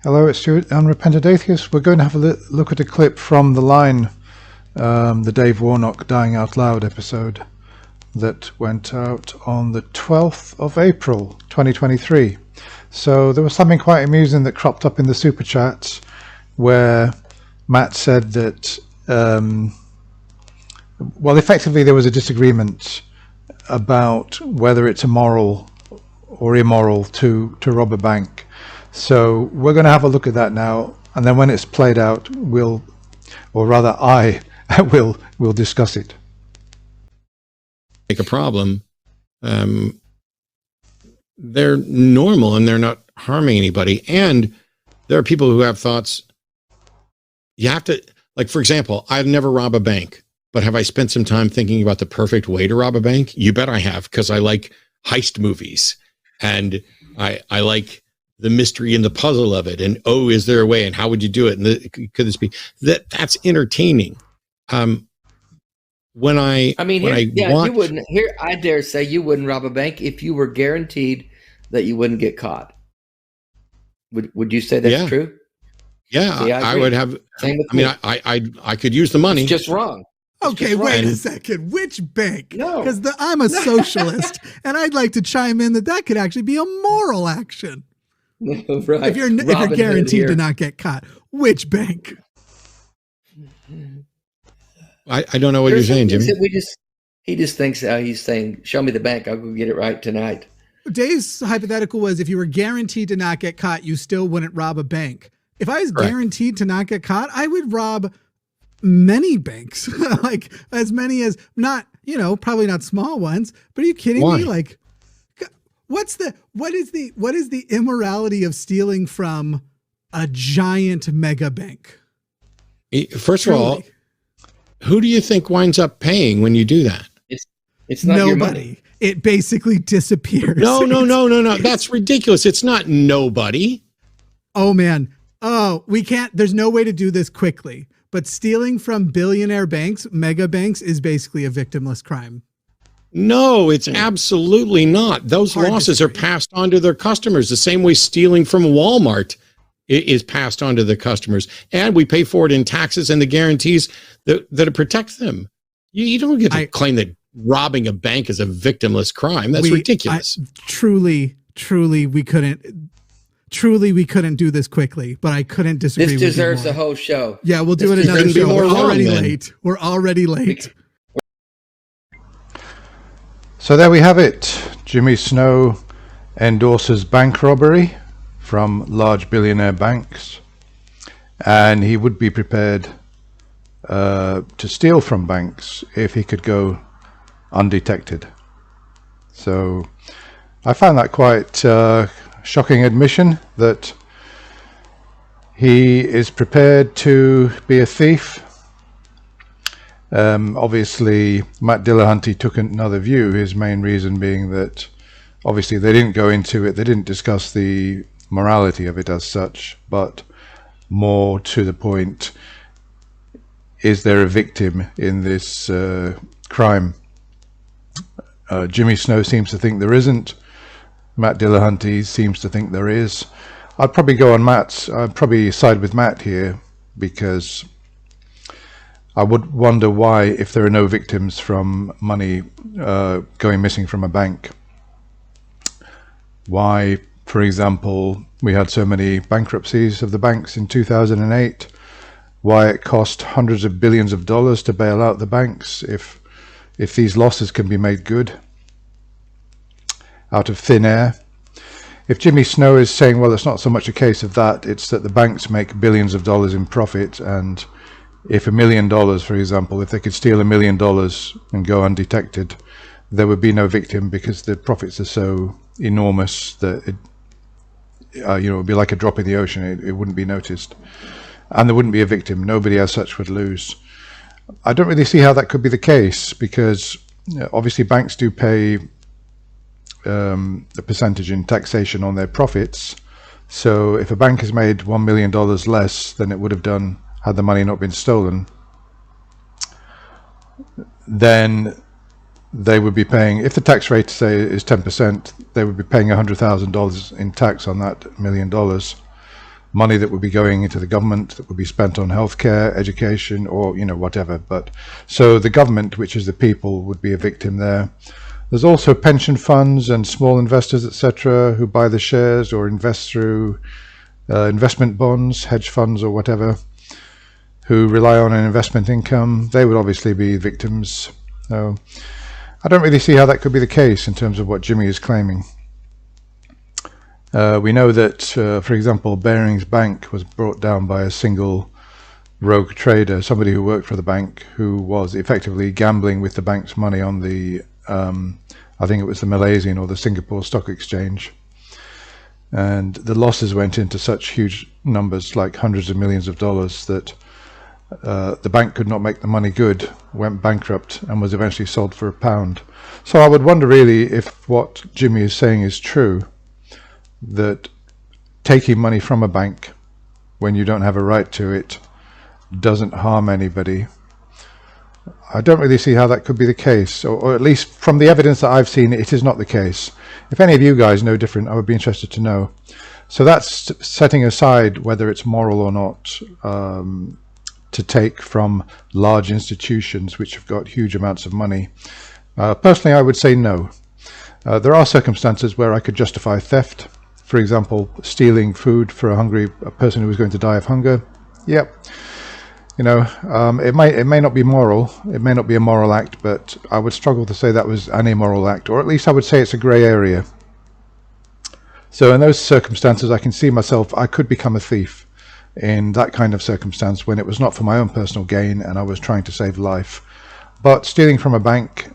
Hello, it's Stuart, Unrepentant Atheist. We're going to have a look at a clip from The Line, the Dave Warnock Dying Out Loud episode that went out on the 12th of April 2023. So there was something quite amusing that cropped up in the super chats where Matt said that, well, effectively there was a disagreement about whether it's immoral or immoral to rob a bank. So we're going to have a look at that now, and then when it's played out, we'll, or rather I will discuss it. Make a problem. They're normal and they're not harming anybody. And there are people who have thoughts. You have to, like, for example, I've never robbed a bank, but have I spent some time thinking about the perfect way to rob a bank? You bet I have, because I like heist movies and I like the mystery and the puzzle of it. And, oh, is there a way? And how would you do it? And could this be that's entertaining. You wouldn't here. I dare say you wouldn't rob a bank if you were guaranteed that you wouldn't get caught. Would you say that's true? Yeah, see, I would have. I could use the money. It's just wrong. Okay, wait a second. Which bank? No, because I'm a socialist, and I'd like to chime in that could actually be a moral action. Right. If you're guaranteed to not get caught, which bank? I don't know what you're saying, Jimmy. He just thinks he's saying, "Show me the bank. I'll go get it right tonight." Dave's hypothetical was if you were guaranteed to not get caught, you still wouldn't rob a bank. If I was guaranteed to not get caught, I would rob many banks, like as many as probably not small ones. But are you kidding me? Like, what is the immorality of stealing from a giant mega bank? First of all, who do you think winds up paying when you do that? It's not nobody. Your money. It basically disappears. No. That's ridiculous. It's not nobody. Oh man. Oh, we can't. There's no way to do this quickly. But stealing from billionaire banks, mega banks, is basically a victimless crime. No, it's absolutely not. Those losses are passed on to their customers the same way stealing from Walmart is passed on to the customers. And we pay for it in taxes and the guarantees that it protects them. You don't get to claim that robbing a bank is a victimless crime. That's ridiculous. Truly, we couldn't do this quickly, but I couldn't disagree with you. This deserves a whole show. Yeah, we'll do it another show. We're already late. So there we have it. Jimmy Snow endorses bank robbery from large billionaire banks, and he would be prepared to steal from banks if he could go undetected. So I found that quite shocking admission that he is prepared to be a thief. Obviously Matt Dillahunty took another view, his main reason being that obviously they didn't go into it, they didn't discuss the morality of it as such, but more to the point, is there a victim in this crime? Jimmy Snow seems to think there isn't. Matt Dillahunty seems to think there is. I'd probably go on Matt's. I'd probably side with Matt here, because I would wonder why, if there are no victims from money going missing from a bank, why, for example, we had so many bankruptcies of the banks in 2008, why it cost hundreds of billions of dollars to bail out the banks if these losses can be made good out of thin air. If Jimmy Snow is saying, well, it's not so much a case of that, it's that the banks make billions of dollars in profit, and if $1 million, for example, if they could steal $1 million and go undetected, there would be no victim, because the profits are so enormous that it would be like a drop in the ocean. It wouldn't be noticed, and there wouldn't be a victim. Nobody as such would lose. I don't really see how that could be the case, because obviously banks do pay a percentage in taxation on their profits. So if a bank has made $1 million less than it would have done had the money not been stolen, then they would be paying, if the tax rate, say, is 10%, they would be paying $100,000 in tax on that $1 million. money that would be going into the government that would be spent on healthcare, education, or, you know, whatever. But so the government, which is the people, would be a victim there. There's also pension funds and small investors, etc., who buy the shares or invest through investment bonds, hedge funds, or whatever, who rely on an investment income. They would obviously be victims. So I don't really see how that could be the case in terms of what Jimmy is claiming. We know that, for example, Barings Bank was brought down by a single rogue trader, somebody who worked for the bank, who was effectively gambling with the bank's money on the, I think it was the Malaysian or the Singapore Stock Exchange. And the losses went into such huge numbers, like hundreds of millions of dollars, that the bank could not make the money good, went bankrupt, and was eventually sold for £1. So I would wonder really if what Jimmy is saying is true, that taking money from a bank when you don't have a right to it doesn't harm anybody. I don't really see how that could be the case, or at least from the evidence that I've seen, it is not the case. If any of you guys know different, I would be interested to know. So that's setting aside whether it's moral or not to take from large institutions which have got huge amounts of money. Personally, I would say no. There are circumstances where I could justify theft. For example, stealing food for a person who was going to die of hunger. Yep. You know, it may not be moral, it may not be a moral act, but I would struggle to say that was an immoral act, or at least I would say it's a grey area. So in those circumstances, I can see myself, I could become a thief in that kind of circumstance when it was not for my own personal gain and I was trying to save life. But stealing from a bank,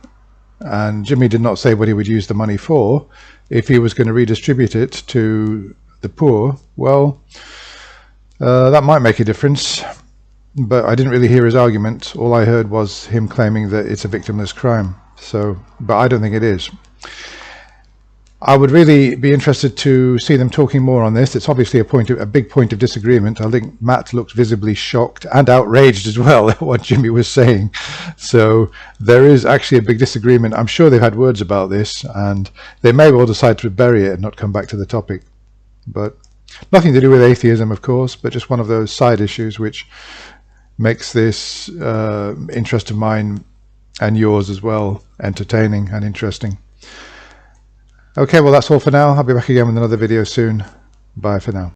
and Jimmy did not say what he would use the money for, if he was going to redistribute it to the poor, well, that might make a difference. But I didn't really hear his argument. All I heard was him claiming that it's a victimless crime. So, but I don't think it is. I would really be interested to see them talking more on this. It's obviously a big point of disagreement. I think Matt looked visibly shocked and outraged as well at what Jimmy was saying. So there is actually a big disagreement. I'm sure they've had words about this, and they may well decide to bury it and not come back to the topic. But nothing to do with atheism, of course, but just one of those side issues which makes this interest of mine and yours as well entertaining and interesting. Okay, well, that's all for now. I'll be back again with another video soon. Bye for now.